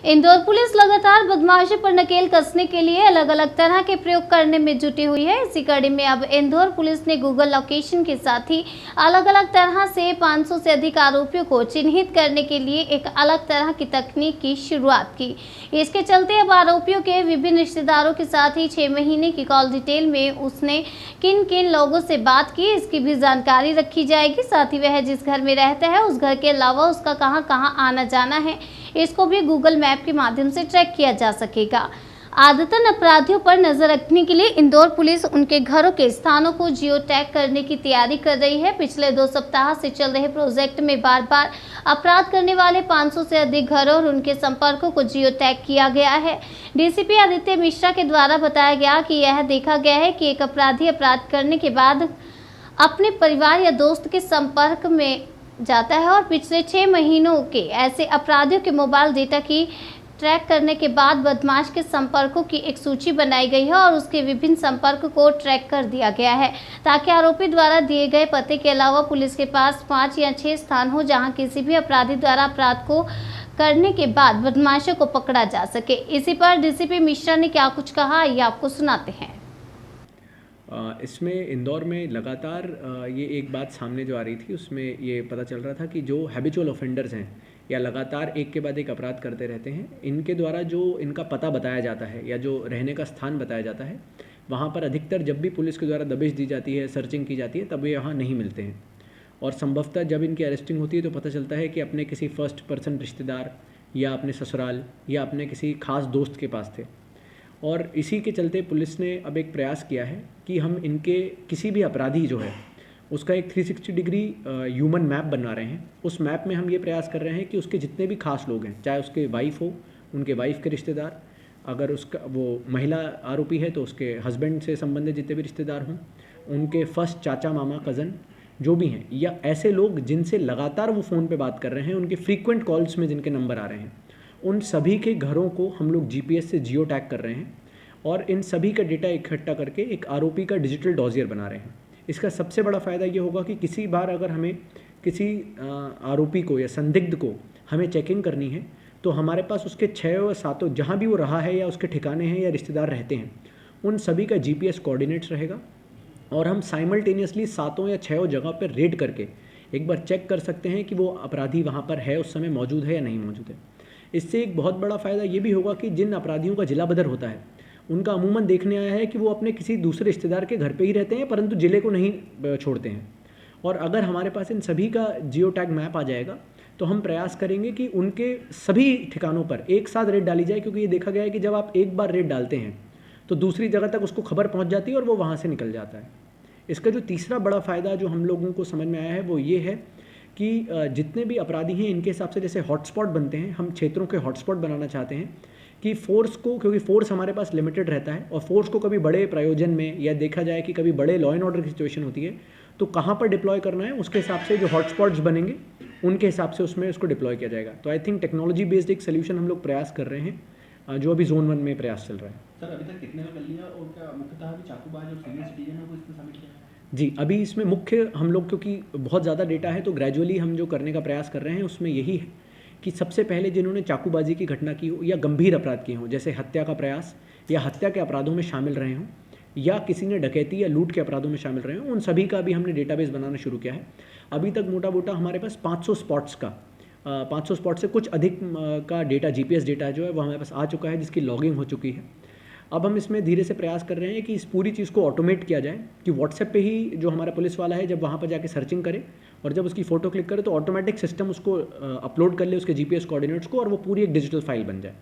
Indore police लगातार बदमाशी पर नकेल कसने के लिए अलग अलग तरह के प्रयोग करने में जुटी हुई है। इसी कड़ी में अब इंदौर पुलिस ने गूगल लोकेशन के साथ ही अलग अलग तरह से 500 से अधिक आरोपियों को चिन्हित करने के लिए एक अलग तरह की तकनीक की शुरुआत की। इसके चलते अब आरोपियों के विभिन्न रिश्तेदारों के साथ ही 6 महीने की कॉल डिटेल में उसने किन किन लोगों से बात की इसकी भी जानकारी रखी जाएगी। साथ ही वह जिस घर में रहता है उस घर के अलावा उसका कहां कहां आना जाना है इसको भी गूगल मैप के माध्यम से ट्रैक किया जा सकेगा। आदतन अपराधियों पर नजर रखने के लिए इंदौर पुलिस उनके घरों के स्थानों को जियो टैग करने की तैयारी कर रही है। पिछले 2 सप्ताह से चल रहे प्रोजेक्ट में बार बार अपराध करने वाले 500 से अधिक घरों और उनके संपर्कों को जियो टैग किया गया है। डीसीपी आदित्य मिश्रा के द्वारा बताया गया कि यह देखा गया है कि एक अपराधी अपराध करने के बाद अपने परिवार या दोस्त के संपर्क में जाता है और पिछले 6 महीनों के ऐसे अपराधियों के मोबाइल डेटा की ट्रैक करने के बाद बदमाश के संपर्कों की एक सूची बनाई गई है और उसके विभिन्न संपर्क को ट्रैक कर दिया गया है ताकि आरोपी द्वारा दिए गए पते के अलावा पुलिस के पास 5 या 6 स्थान हो जहां किसी भी अपराधी द्वारा अपराध को करने के बाद बदमाशों को पकड़ा जा सके। इसी पर डीसीपी मिश्रा ने क्या कुछ कहा ये आपको सुनाते हैं। इसमें इंदौर में लगातार ये एक बात सामने जो आ रही थी उसमें ये पता चल रहा था कि जो हैबिचुअल ऑफेंडर्स हैं या लगातार एक के बाद एक अपराध करते रहते हैं, इनके द्वारा जो इनका पता बताया जाता है या जो रहने का स्थान बताया जाता है, वहाँ पर अधिकतर जब भी पुलिस के द्वारा दबिश दी जाती है, सर्चिंग की जाती है, तब ये यहाँ नहीं मिलते हैं। और संभवतः जब इनकी अरेस्टिंग होती है तो पता चलता है कि अपने किसी फर्स्ट पर्सन रिश्तेदार या अपने ससुराल या अपने किसी खास दोस्त के पास थे। और इसी के चलते पुलिस ने अब एक प्रयास किया है कि हम इनके किसी भी अपराधी जो है उसका एक 360 डिग्री ह्यूमन मैप बना रहे हैं। उस मैप में हम ये प्रयास कर रहे हैं कि उसके जितने भी खास लोग हैं, चाहे उसके वाइफ हो, उनके वाइफ के रिश्तेदार, अगर उसका वो महिला आरोपी है तो उसके हस्बैंड से संबंधित जितने भी रिश्तेदार हों, उनके फर्स्ट चाचा मामा कज़न जो भी हैं, या ऐसे लोग जिनसे लगातार वो फ़ोन पे बात कर रहे हैं, उनके फ्रीक्वेंट कॉल्स में जिनके नंबर आ रहे हैं, उन सभी के घरों को हम लोग जीपीएस से जियो टैग कर रहे हैं और इन सभी का डेटा इकट्ठा करके एक आरोपी का डिजिटल डॉजियर बना रहे हैं। इसका सबसे बड़ा फ़ायदा ये होगा कि किसी बार अगर हमें किसी आरोपी को या संदिग्ध को हमें चेकिंग करनी है तो हमारे पास उसके 6 या 7 जहाँ भी वो रहा है या उसके ठिकाने हैं या रिश्तेदार रहते हैं, उन सभी का जीपीएस कोऑर्डिनेट्स रहेगा और हम साइमल्टेनियसली 7 या 6 जगह पर रेड करके एक बार चेक कर सकते हैं कि वो अपराधी वहाँ पर है, उस समय मौजूद है या नहीं मौजूद है। इससे एक बहुत बड़ा फ़ायदा ये भी होगा कि जिन अपराधियों का जिला बदर होता है उनका अमूमन देखने आया है कि वो अपने किसी दूसरे रिश्तेदार के घर पे ही रहते हैं परंतु ज़िले को नहीं छोड़ते हैं। और अगर हमारे पास इन सभी का जियो टैग मैप आ जाएगा तो हम प्रयास करेंगे कि उनके सभी ठिकानों पर एक साथ रेड डाली जाए, क्योंकि ये देखा गया है कि जब आप एक बार रेड डालते हैं तो दूसरी जगह तक उसको खबर पहुँच जाती है और वो वहाँ से निकल जाता है। इसका जो तीसरा बड़ा फ़ायदा जो हम लोगों को समझ में आया है वो ये है कि जितने भी अपराधी हैं इनके हिसाब से जैसे हॉटस्पॉट बनते हैं, हम क्षेत्रों के हॉटस्पॉट बनाना चाहते हैं कि फोर्स को, क्योंकि फोर्स हमारे पास लिमिटेड रहता है और फोर्स को कभी बड़े प्रयोजन में या देखा जाए कि कभी बड़े लॉ एंड ऑर्डर की सिचुएशन होती है तो कहाँ पर डिप्लॉय करना है उसके हिसाब से जो हॉटस्पॉट्स बनेंगे उनके हिसाब से उसमें उसको डिप्लॉय किया जाएगा। तो आई थिंक टेक्नोलॉजी बेस्ड एक सोल्यूशन हम लोग प्रयास कर रहे हैं जो अभी जोन 1 में प्रयास चल रहा है। सर अभी तक कितने का कर लिया और क्या मुख्यतः अभी चाकूबाज और सीनियर सिटीजन है वो इसमें शामिल किया है? जी, अभी इसमें मुख्य हम लोग, क्योंकि बहुत ज़्यादा डेटा है तो ग्रेजुअली हम जो करने का प्रयास कर रहे हैं उसमें यही है कि सबसे पहले जिन्होंने चाकूबाजी की घटना की हो या गंभीर अपराध किए हों, जैसे हत्या का प्रयास या हत्या के अपराधों में शामिल रहे हों या किसी ने डकैती या लूट के अपराधों में शामिल रहे हों, उन सभी का भी हमने डेटाबेस बनाना शुरू किया है। अभी तक मोटा मोटा हमारे पास 500 स्पॉट्स का 500 स्पॉट से कुछ अधिक का डेटा, जीपीएस डेटा जो है वो हमारे पास आ चुका है, जिसकी लॉगिंग हो चुकी है। अब हम इसमें धीरे से प्रयास कर रहे हैं कि इस पूरी चीज़ को ऑटोमेट किया जाए कि व्हाट्सएप पे ही जो हमारा पुलिस वाला है जब वहाँ पर जाके सर्चिंग करे और जब उसकी फ़ोटो क्लिक करे तो ऑटोमेटिक सिस्टम उसको अपलोड कर ले उसके जीपीएस कोऑर्डिनेट्स को और वो पूरी एक डिजिटल फाइल बन जाए।